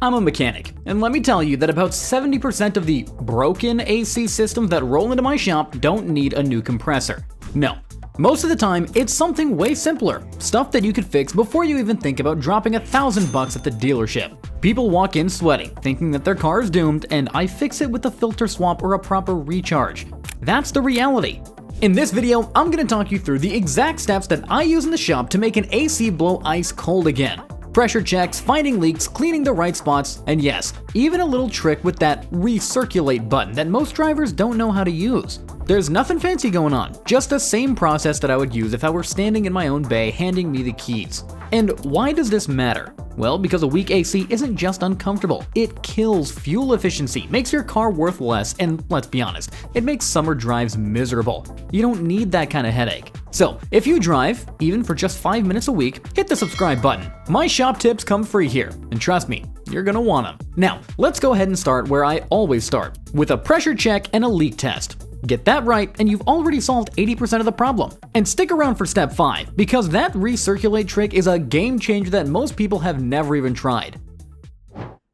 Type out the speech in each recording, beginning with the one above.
I'm a mechanic, and let me tell you that about 70% of the broken AC systems that roll into my shop don't need a new compressor. No. Most of the time, it's something way simpler, stuff that you could fix before you even think about dropping $1,000 at the dealership. People walk in sweating, thinking that their car is doomed, and I fix it with a filter swap or a proper recharge. That's the reality. In this video, I'm going to talk you through the exact steps that I use in the shop to make an AC blow ice cold again. Pressure checks, finding leaks, cleaning the right spots, and yes, even a little trick with that recirculate button that most drivers don't know how to use. There's nothing fancy going on, just the same process that I would use if I were standing in my own bay handing me the keys. And why does this matter? Well, because a weak AC isn't just uncomfortable, it kills fuel efficiency, makes your car worth less, and let's be honest, it makes summer drives miserable. You don't need that kind of headache. So, if you drive, even for just 5 minutes a week, hit the subscribe button. My shop tips come free here, and trust me, you're gonna want them. Now, let's go ahead and start where I always start, with a pressure check and a leak test. Get that right, and you've already solved 80% of the problem. And stick around for step 5, because that recirculate trick is a game changer that most people have never even tried.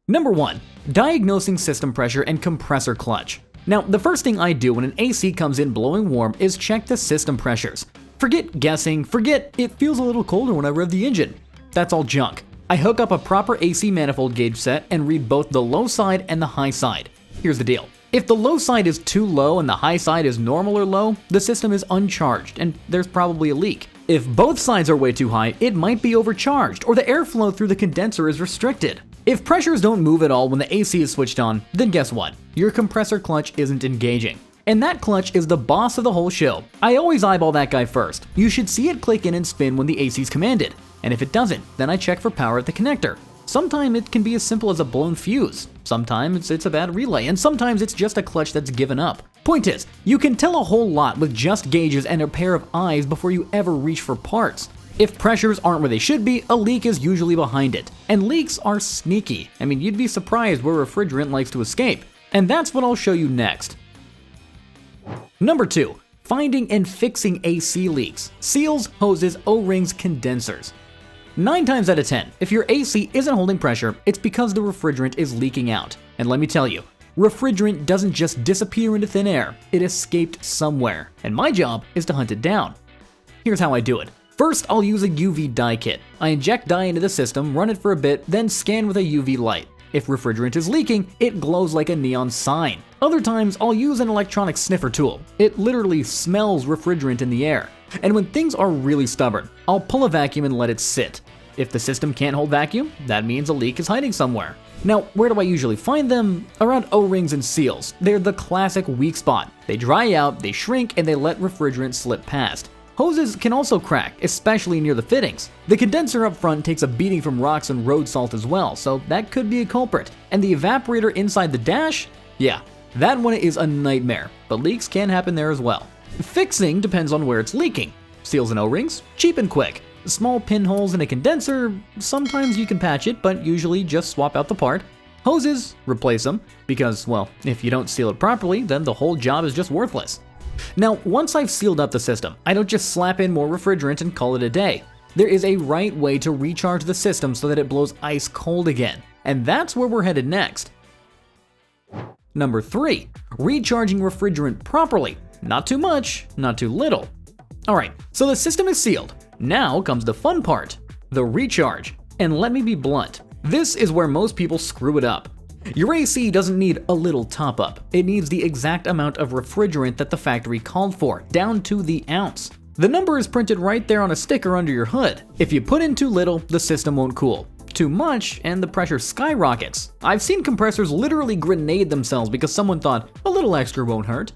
Number 1. Diagnosing system pressure and compressor clutch. Now, the first thing I do when an AC comes in blowing warm is check the system pressures. Forget guessing, forget it feels a little colder when I rev the engine. That's all junk. I hook up a proper AC manifold gauge set and read both the low side and the high side. Here's the deal. If the low side is too low and the high side is normal or low, the system is uncharged and there's probably a leak. If both sides are way too high, it might be overcharged or the airflow through the condenser is restricted. If pressures don't move at all when the AC is switched on, then guess what? Your compressor clutch isn't engaging. And that clutch is the boss of the whole show. I always eyeball that guy first. You should see it click in and spin when the AC is commanded. And if it doesn't, then I check for power at the connector. Sometimes it can be as simple as a blown fuse, sometimes it's a bad relay, and sometimes it's just a clutch that's given up. Point is, you can tell a whole lot with just gauges and a pair of eyes before you ever reach for parts. If pressures aren't where they should be, a leak is usually behind it. And leaks are sneaky. I mean, you'd be surprised where refrigerant likes to escape. And that's what I'll show you next. Number 2. Finding and fixing AC leaks. Seals, hoses, O-rings, condensers. 9 times out of 10, if your AC isn't holding pressure, it's because the refrigerant is leaking out. And let me tell you, refrigerant doesn't just disappear into thin air, it escaped somewhere. And my job is to hunt it down. Here's how I do it. First, I'll use a UV dye kit. I inject dye into the system, run it for a bit, then scan with a UV light. If refrigerant is leaking, it glows like a neon sign. Other times, I'll use an electronic sniffer tool. It literally smells refrigerant in the air. And when things are really stubborn, I'll pull a vacuum and let it sit. If the system can't hold vacuum, that means a leak is hiding somewhere. Now, where do I usually find them? Around O-rings and seals. They're the classic weak spot. They dry out, they shrink, and they let refrigerant slip past. Hoses can also crack, especially near the fittings. The condenser up front takes a beating from rocks and road salt as well, so that could be a culprit. And the evaporator inside the dash? Yeah, that one is a nightmare, but leaks can happen there as well. Fixing depends on where it's leaking. Seals and O-rings? Cheap and quick. Small pinholes in a condenser? Sometimes you can patch it, but usually just swap out the part. Hoses? Replace them, because, well, if you don't seal it properly, then the whole job is just worthless. Now, once I've sealed up the system, I don't just slap in more refrigerant and call it a day. There is a right way to recharge the system so that it blows ice cold again. And that's where we're headed next. Number 3. Recharging refrigerant properly. Not too much, not too little. Alright, so the system is sealed. Now comes the fun part, the recharge. And let me be blunt, this is where most people screw it up. Your AC doesn't need a little top up, it needs the exact amount of refrigerant that the factory called for, down to the ounce. The number is printed right there on a sticker under your hood. If you put in too little, the system won't cool. Too much, and the pressure skyrockets. I've seen compressors literally grenade themselves because someone thought, a little extra won't hurt.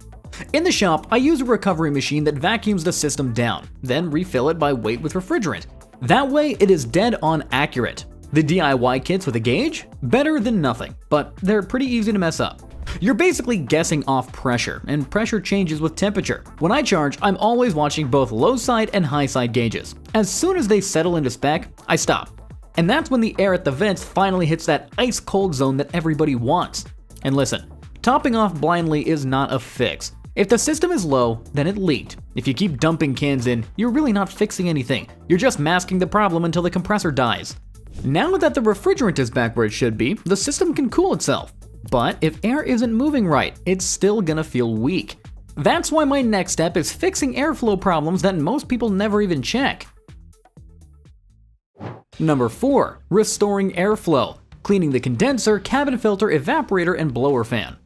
In the shop, I use a recovery machine that vacuums the system down, then refill it by weight with refrigerant. That way, it is dead on accurate. The DIY kits with a gauge? Better than nothing, but they're pretty easy to mess up. You're basically guessing off pressure, and pressure changes with temperature. When I charge, I'm always watching both low side and high side gauges. As soon as they settle into spec, I stop. And that's when the air at the vents finally hits that ice cold zone that everybody wants. And listen, topping off blindly is not a fix. If the system is low, then it leaked. If you keep dumping cans in, you're really not fixing anything. You're just masking the problem until the compressor dies. Now that the refrigerant is back where it should be, the system can cool itself. But if air isn't moving right, it's still gonna feel weak. That's why my next step is fixing airflow problems that most people never even check. Number 4. Restoring airflow. Cleaning the condenser, cabin filter, evaporator, and blower fan.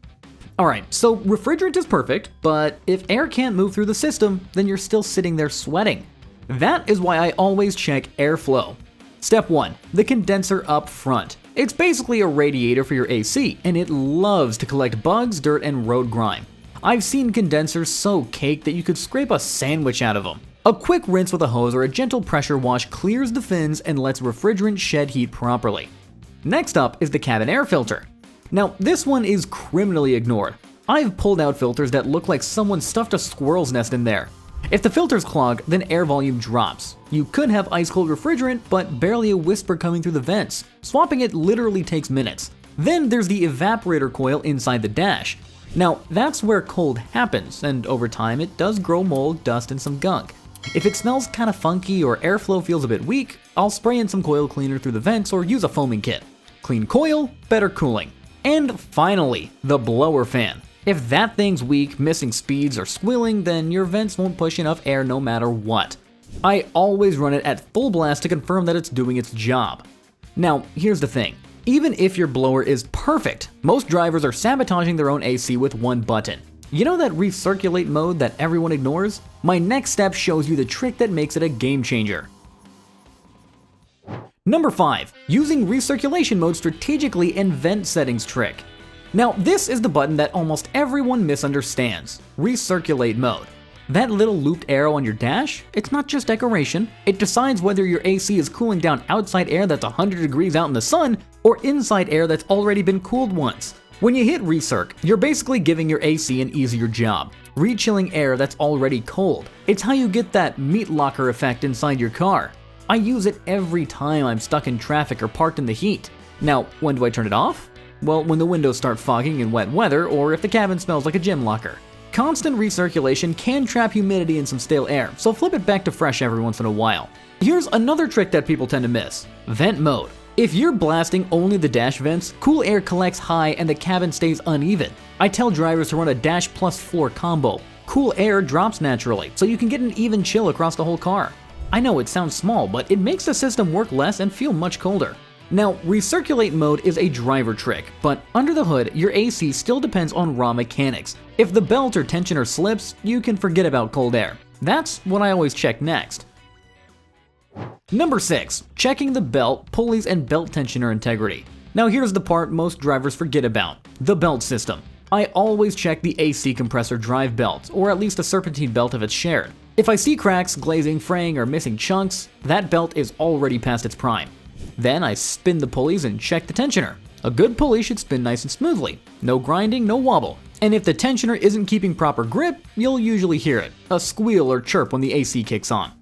Alright, so refrigerant is perfect, but if air can't move through the system, then you're still sitting there sweating. That is why I always check airflow. Step 1. The condenser up front. It's basically a radiator for your AC, and it loves to collect bugs, dirt, and road grime. I've seen condensers so caked that you could scrape a sandwich out of them. A quick rinse with a hose or a gentle pressure wash clears the fins and lets refrigerant shed heat properly. Next up is the cabin air filter. Now, this one is criminally ignored. I've pulled out filters that look like someone stuffed a squirrel's nest in there. If the filter's clogged, then air volume drops. You could have ice-cold refrigerant, but barely a whisper coming through the vents. Swapping it literally takes minutes. Then there's the evaporator coil inside the dash. Now, that's where cold happens, and over time it does grow mold, dust, and some gunk. If it smells kinda funky or airflow feels a bit weak, I'll spray in some coil cleaner through the vents or use a foaming kit. Clean coil, better cooling. And finally, the blower fan. If that thing's weak, missing speeds, or squealing, then your vents won't push enough air no matter what. I always run it at full blast to confirm that it's doing its job. Now, here's the thing. Even if your blower is perfect, most drivers are sabotaging their own AC with one button. You know that recirculate mode that everyone ignores? My next step shows you the trick that makes it a game changer. Number 5. Using recirculation mode strategically in vent settings trick. Now, this is the button that almost everyone misunderstands. Recirculate mode. That little looped arrow on your dash? It's not just decoration. It decides whether your AC is cooling down outside air that's 100 degrees out in the sun or inside air that's already been cooled once. When you hit recirc, you're basically giving your AC an easier job, re-chilling air that's already cold. It's how you get that meat locker effect inside your car. I use it every time I'm stuck in traffic or parked in the heat. Now, when do I turn it off? Well, when the windows start fogging in wet weather or if the cabin smells like a gym locker. Constant recirculation can trap humidity and some stale air, so flip it back to fresh every once in a while. Here's another trick that people tend to miss. Vent mode. If you're blasting only the dash vents, cool air collects high and the cabin stays uneven. I tell drivers to run a dash plus floor combo. Cool air drops naturally, so you can get an even chill across the whole car. I know it sounds small, but it makes the system work less and feel much colder. Now, recirculate mode is a driver trick, but under the hood, your AC still depends on raw mechanics. If the belt or tensioner slips, you can forget about cold air. That's what I always check next. Number 6. Checking the belt, pulleys, and belt tensioner integrity. Now here's the part most drivers forget about. The belt system. I always check the AC compressor drive belt, or at least a serpentine belt if it's shared. If I see cracks, glazing, fraying, or missing chunks, that belt is already past its prime. Then I spin the pulleys and check the tensioner. A good pulley should spin nice and smoothly. No grinding, no wobble. And if the tensioner isn't keeping proper grip, you'll usually hear it, a squeal or chirp when the AC kicks on.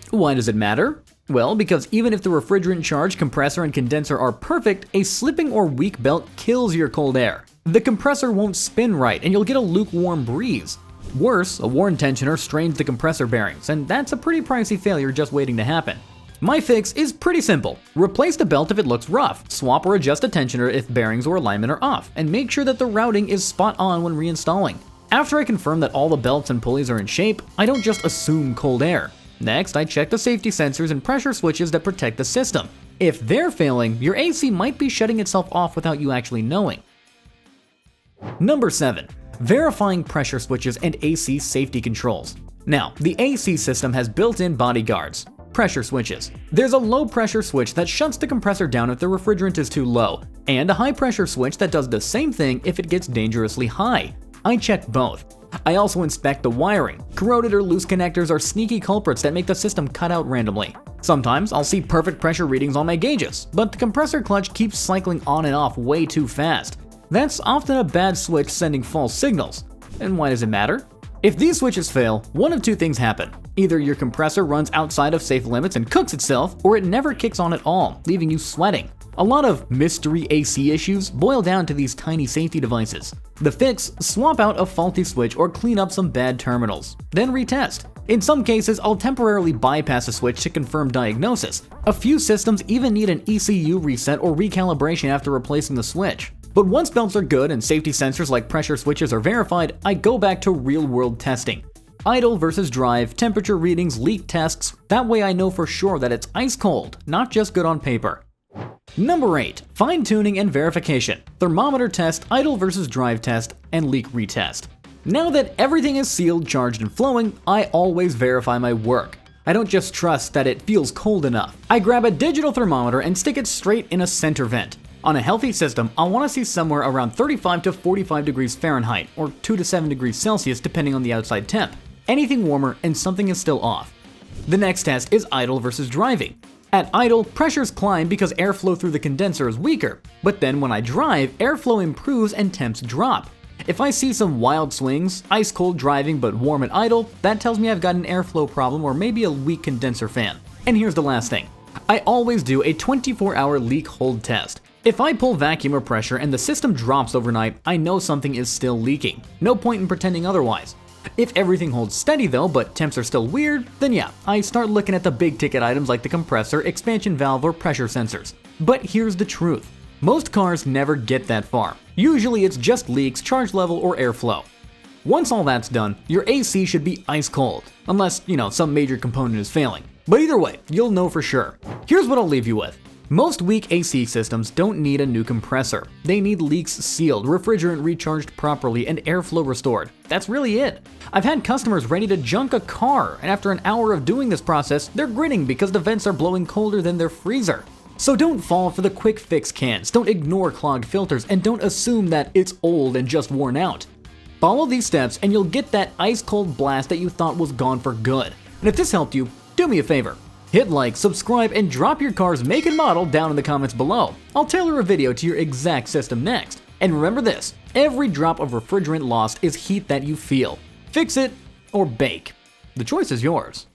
Why does it matter? Well, because even if the refrigerant charge, compressor, and condenser are perfect, a slipping or weak belt kills your cold air. The compressor won't spin right and you'll get a lukewarm breeze. Worse, a worn tensioner strains the compressor bearings, and that's a pretty pricey failure just waiting to happen. My fix is pretty simple. Replace the belt if it looks rough, swap or adjust a tensioner if bearings or alignment are off, and make sure that the routing is spot on when reinstalling. After I confirm that all the belts and pulleys are in shape, I don't just assume cold air. Next, I check the safety sensors and pressure switches that protect the system. If they're failing, your AC might be shutting itself off without you actually knowing. Number 7. Verifying pressure switches and AC safety controls. Now, the AC system has built-in bodyguards. Pressure switches. There's a low pressure switch that shuts the compressor down if the refrigerant is too low, and a high pressure switch that does the same thing if it gets dangerously high. I check both. I also inspect the wiring. Corroded or loose connectors are sneaky culprits that make the system cut out randomly. Sometimes I'll see perfect pressure readings on my gauges, but the compressor clutch keeps cycling on and off way too fast. That's often a bad switch sending false signals. And why does it matter? If these switches fail, one of two things happen. Either your compressor runs outside of safe limits and cooks itself, or it never kicks on at all, leaving you sweating. A lot of mystery AC issues boil down to these tiny safety devices. The fix: swap out a faulty switch or clean up some bad terminals. Then retest. In some cases, I'll temporarily bypass a switch to confirm diagnosis. A few systems even need an ECU reset or recalibration after replacing the switch. But once belts are good and safety sensors like pressure switches are verified, I go back to real-world testing. Idle versus drive, temperature readings, leak tests, that way I know for sure that it's ice cold, not just good on paper. Number 8. Fine-tuning and verification. Thermometer test, idle versus drive test, and leak retest. Now that everything is sealed, charged, and flowing, I always verify my work. I don't just trust that it feels cold enough. I grab a digital thermometer and stick it straight in a center vent. On a healthy system, I'll want to see somewhere around 35 to 45 degrees Fahrenheit, or 2 to 7 degrees Celsius depending on the outside temp. Anything warmer and something is still off. The next test is idle versus driving. At idle, pressures climb because airflow through the condenser is weaker, but then when I drive, airflow improves and temps drop. If I see some wild swings, ice cold driving but warm at idle, that tells me I've got an airflow problem or maybe a weak condenser fan. And here's the last thing. I always do a 24-hour leak hold test. If I pull vacuum or pressure and the system drops overnight, I know something is still leaking. No point in pretending otherwise. If everything holds steady though, but temps are still weird, then yeah, I start looking at the big ticket items like the compressor, expansion valve, or pressure sensors. But here's the truth. Most cars never get that far. Usually it's just leaks, charge level, or airflow. Once all that's done, your AC should be ice cold, unless, some major component is failing. But either way, you'll know for sure. Here's what I'll leave you with. Most weak AC systems don't need a new compressor. They need leaks sealed, refrigerant recharged properly, and airflow restored. That's really it. I've had customers ready to junk a car, and after an hour of doing this process, they're grinning because the vents are blowing colder than their freezer. So don't fall for the quick fix cans, don't ignore clogged filters, and don't assume that it's old and just worn out. Follow these steps and you'll get that ice cold blast that you thought was gone for good. And if this helped you, do me a favor. Hit like, subscribe, and drop your car's make and model down in the comments below. I'll tailor a video to your exact system next. And remember this, every drop of refrigerant lost is heat that you feel. Fix it or bake. The choice is yours.